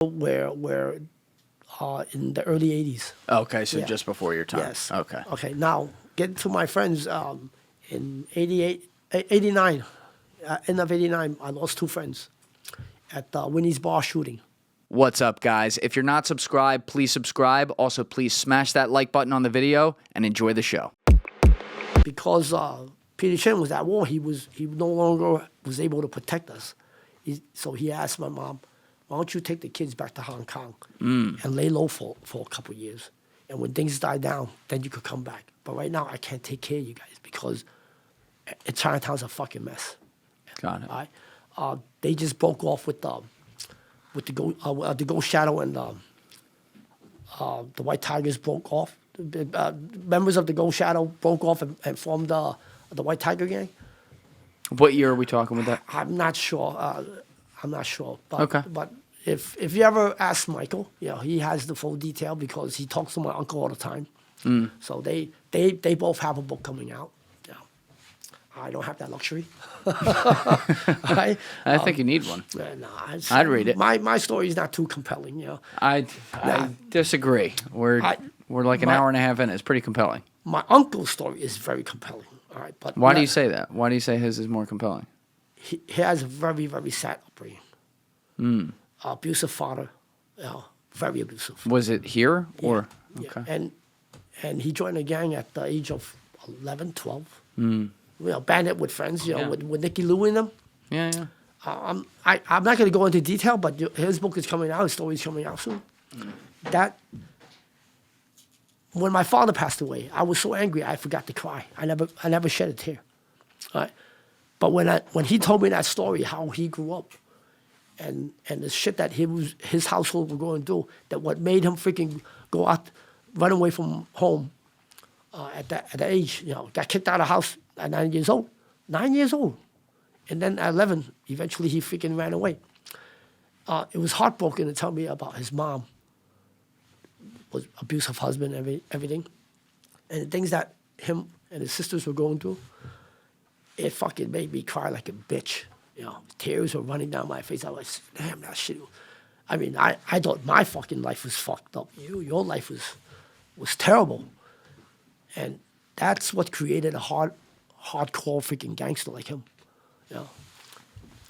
where in the early 80s. Okay, so Yeah. just before your time. Yes. Okay. Okay, now, get to my friends. In 89, end of 89, I lost two friends at Winnie's Bar shooting. What's up, guys? If you're not subscribed, please subscribe. Also, please smash that like button on the video and enjoy the show. Because Peter Chin was at war, he no longer was able to protect us. So he asked my mom, why don't you take the kids back to Hong Kong and lay low for a couple of years. And when things die down, then you could come back. But right now, I can't take care of you guys because Chinatown's a fucking mess. Got it. All right? They just broke off with the Ghost Shadow and the White Tigers broke off. Members of the Ghost Shadow broke off and formed the White Tiger gang. What year are we talking with that? I'm not sure. But, Okay. But if you ever ask Michael, he has the full detail because he talks to my uncle all the time. So they both have a book coming out. I don't have that luxury. Right? I think you need one. No, I'd read it. My story is not too compelling. I disagree. We're like an hour and a half in. It's pretty compelling. My uncle's story is very compelling. All right, but Why do you say that? Why do you say his is more compelling? He has a very, very sad upbringing. Abusive father, very abusive. Was it here or? Yeah. Okay. And he joined a gang at the age of 11, 12. Bandit with friends, with Nicky Lou in them. Yeah. I'm not going to go into detail, but his book is coming out. His story's coming out soon. When my father passed away, I was so angry I forgot to cry. I never shed a tear. Right? But when he told me that story, how he grew up, and the shit that his household were going through, that what made him freaking go out, run away from home at that age, got kicked out of the house at 9 years old. 9 years old. And then at 11, eventually he freaking ran away. It was heartbroken to tell me about his mom, was abusive husband, everything. And the things that him and his sisters were going through, it fucking made me cry like a bitch. Tears were running down my face. I was, damn, that shit. I mean, I thought my fucking life was fucked up. Your life was terrible. And that's what created a hardcore freaking gangster like him.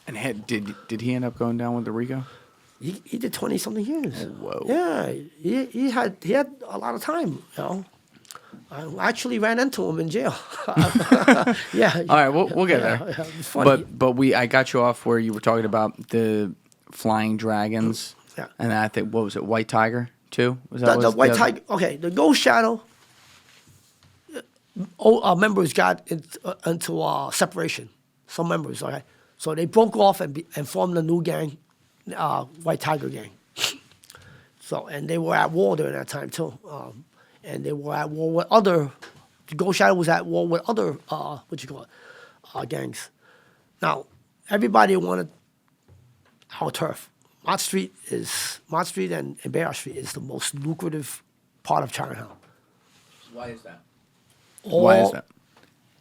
And did he end up going down with the Rico? He did 20-something years. Oh, whoa. Yeah, he had a lot of time, I actually ran into him in jail. Yeah. All right, we'll get there. Yeah, it was funny. But I got you off where you were talking about the flying dragons. Yeah. And I think, what was it, White Tiger too? Was the White Tiger, okay, the Ghost Shadow members got into separation. Some members, okay? So they broke off and formed a new gang, White Tiger gang. So, and they were at war during that time too. And they were at war with the Ghost Shadow was at war with other, gangs. Now, everybody wanted our turf. Mott Street and Bayard Street is the most lucrative part of Chinatown. Why is that? Why is that?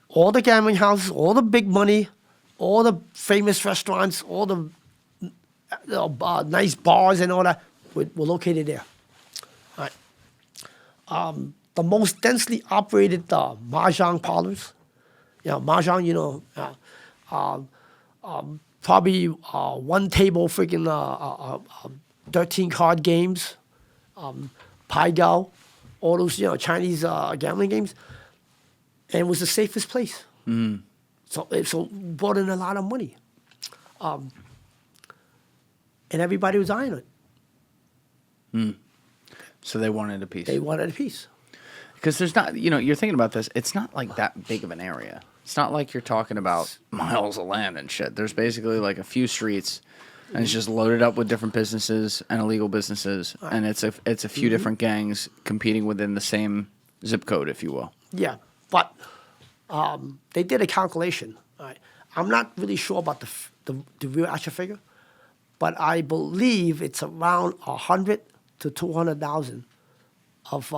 All the gambling houses, all the big money, all the famous restaurants, all the nice bars and all that were located there. All right. The most densely operated mahjong parlors, mahjong, probably one table freaking 13 card games, pai gow, all those Chinese gambling games, and it was the safest place. So brought in a lot of money, and everybody was eyeing it. So they wanted a piece. They wanted a piece. Because there's not, you're thinking about this, it's not like that big of an area. It's not like you're talking about miles of land and shit. There's basically like a few streets, and it's just loaded up with different businesses and illegal businesses, and it's a few different gangs competing within the same zip code, if you will. Yeah, but they did a calculation. All right. I'm not really sure about the real actual figure, but I believe it's around 100 to 200,000 of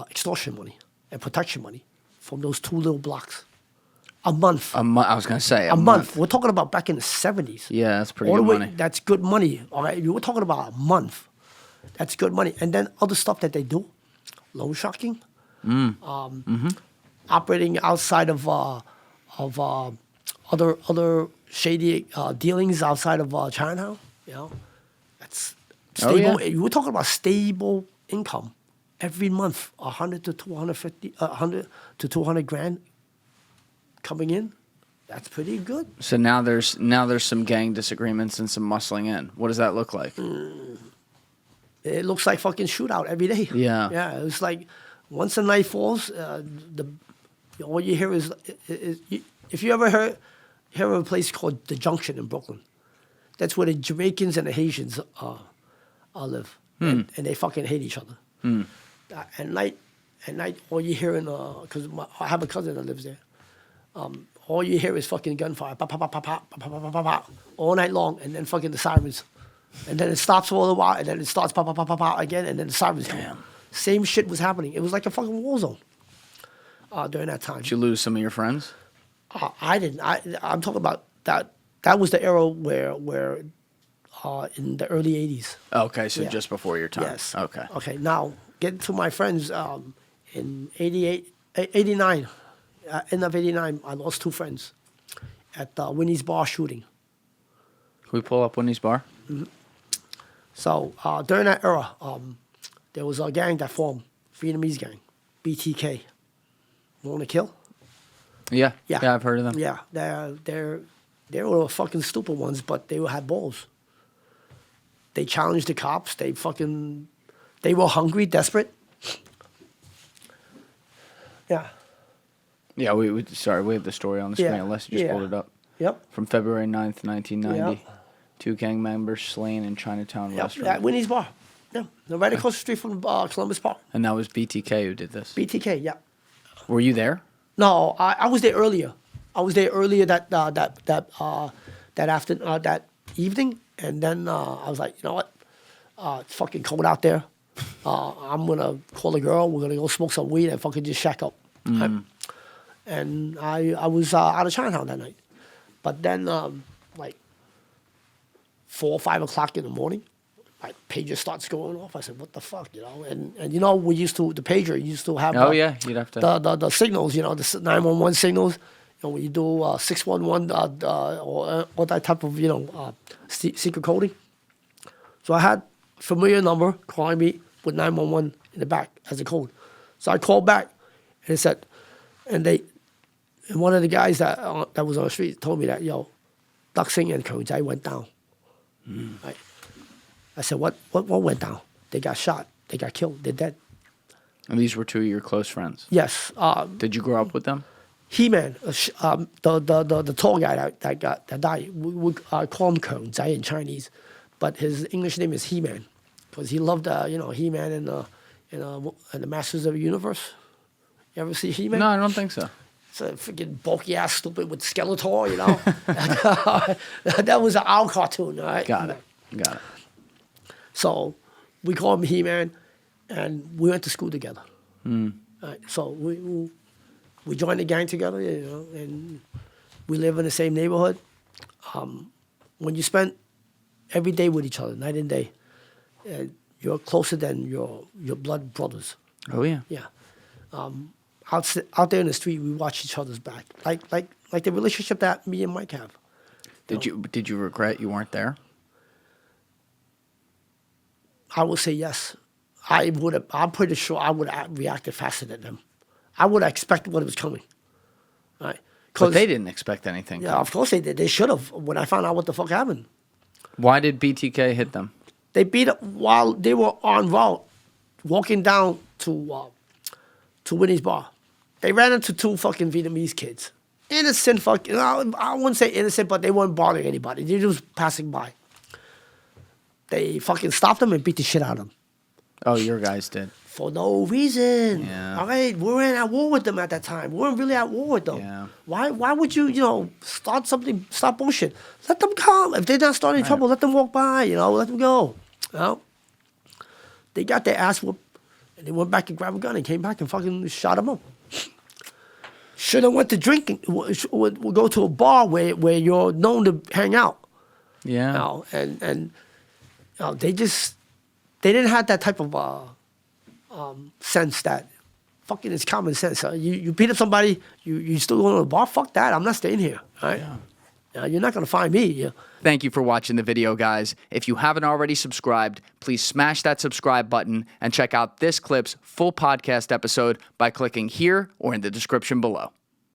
extortion money and protection money from those two little blocks A month. A month. I was gonna say A month. We're talking about back in the 70s. Yeah, that's pretty All the good way, money. that's good money. All right, you were talking about a month. That's good money. And then other stuff that they do, loan sharking, operating outside of other shady dealings outside of Chinatown. You know, that's Oh, stable. yeah. You were talking about stable income every month, 100 to 250, 100 to 200 grand coming in. That's pretty good. So now there's some gang disagreements and some muscling in. What does that look like? It looks like fucking shootout every day. Yeah. Yeah. It's like once the night falls, all you hear is if you ever hear of a place called the Junction in Brooklyn, that's where the Jamaicans and the Haitians live, and they fucking hate each other. At night, all you hear because I have a cousin that lives there. All you hear is fucking gunfire, pop, pop, pop, pop, pop, pop, pop, pop, pop, all night long, and then fucking the sirens. And then it stops for a while, and then it starts pop, pop, pop, pop, pop again, and then the sirens come. Same shit was happening. It was like a fucking war zone during that time. Did you lose some of your friends? I didn't. I'm talking about that. That was the era where in the early 80s. Okay, so Yeah. just before your time. Yes. Okay. Okay, now, getting to my friends, in 89, end of 89, I lost two friends at Winnie's Bar shooting. Can we pull up Winnie's Bar? So during that era, there was a gang that formed, Vietnamese gang, BTK. Want to kill? Yeah. Yeah. Yeah, I've heard of them. Yeah, they were fucking stupid ones, but they had balls. They challenged the cops. They were hungry, desperate. Yeah. Yeah, sorry, we have the story on the screen, Yeah, unless you just yeah. pulled it up. Yep. From February 9th, 1990. Yep. 2 gang members slain in Chinatown Yep. restaurant. At Winnie's Bar. Yeah. They're right across the street from Columbus Park. And that was BTK who did this. BTK. Yeah. Were you there? No, I was there earlier. I was there earlier that evening, and then I was like, you know what? It's fucking cold out there. I'm gonna call a girl. We're gonna go smoke some weed and fucking just shack up. Right? And I was out of Chinatown that night, but then like 4 or 5 o'clock in the morning, my pager starts going off. I said, "What the fuck?" You know, and you know the pager used to have. Oh, yeah, you'd have to. The signals, you know, the 911 signals. You know, when you do 611 or that type of secret coding. So I had a familiar number calling me with 911 in the back as a code. So I called back, and it said, and one of the guys that was on the street told me that, yo, Duck Singh and Kong Zai went down. Right? I said, what went down? They got shot. They got killed. They're dead. And these were 2 of your close friends? Yes. Did you grow up with them? He-Man, the tall guy that died, we call him Kong Zai in Chinese, but his English name is He-Man, because he loved He-Man and the Masters of the Universe. You ever see He-Man? No, I don't think so. It's a freaking bulky ass stupid with Skeletor, you know. That was our cartoon, all right? Got it. So we call him He-Man, and we went to school together. All right, so we joined the gang together, you know, and we live in the same neighborhood. When you spend every day with each other, night and day, you're closer than your blood brothers. Oh, yeah. Yeah. Out there in the street, we watch each other's back, like the relationship that me and Mike have. Did you regret you weren't there? I will say yes. I'm pretty sure I would have reacted faster than them. I would have expected what was coming. Right? But they didn't expect anything. Yeah, of course they did. They should have. When I found out what the fuck happened, Why did BTK hit them? they beat up while they were en route, walking down to Winnie's Bar. They ran into 2 fucking Vietnamese kids. Innocent fucking. I wouldn't say innocent, but they weren't bothering anybody. They were just passing by. They fucking stopped them and beat the shit out of them. Oh, your guys did. For no reason. Yeah. All right, we weren't at war with them at that time. We weren't really at war with them. Yeah. Why would you, start bullshit? Let them come. If they're not starting trouble, let them walk by, let them go. They got their ass whooped, and they went back and grabbed a gun and came back and fucking shot them up. Should have went to drinking. We'll go to a bar where you're known to hang out. Yeah. You know, and you know, they didn't have that type of sense that fucking it's common sense. You beat up somebody, you still going to the bar? Fuck that. I'm not staying here. Right? Yeah. You're not going to find me. Yeah. Thank you for watching the video, guys. If you haven't already subscribed, please smash that subscribe button and check out this clip's full podcast episode by clicking here or in the description below.